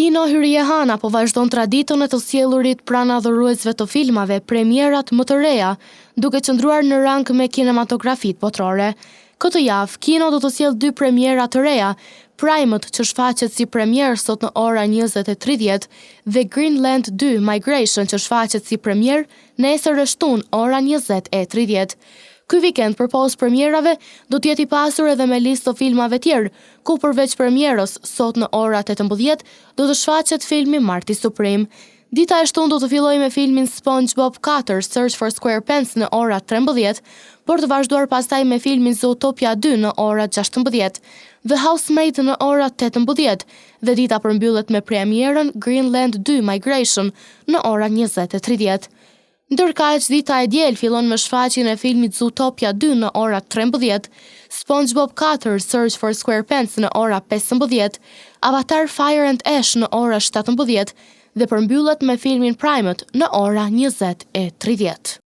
Kino Hyrje Hana po vazhdon traditën e të sjellurit pranë adhuruesve të filmave premierat më të reja, duke qëndruar në rang me kinematografit botërore. Këtë javë, kino do të sjellë 2 premiera të reja, Primet që shfaqet si premier sot në ora 20:30 dhe Greenland 2 Migration që shfaqet si premier nesër shtunë ora 20:30. Ky vikend përpos premierave do të jetë i pasur edhe me listë të filmave tjerë, ku përveç premierës sot në ora 18 do të shfaqet filmi Marty Supreme. Dita e shtunë do të filloj me filmin SpongeBob 4 Search for SquarePants në ora 13, por të vazhduar pastaj me filmin Zootopia 2 në ora 16, The Housemaid në ora 18 dhe dita përmbyllet me premierën Greenland 2 Migration në ora 20:30. Ndërkaq, dita e diel fillon me shfaqjen e filmit Zootopia 2 në ora 13, SpongeBob 4 Search for SquarePants në ora 15, Avatar Fire and Ash në ora 17 dhe përmbyllet me filmin Primet në ora 20:30.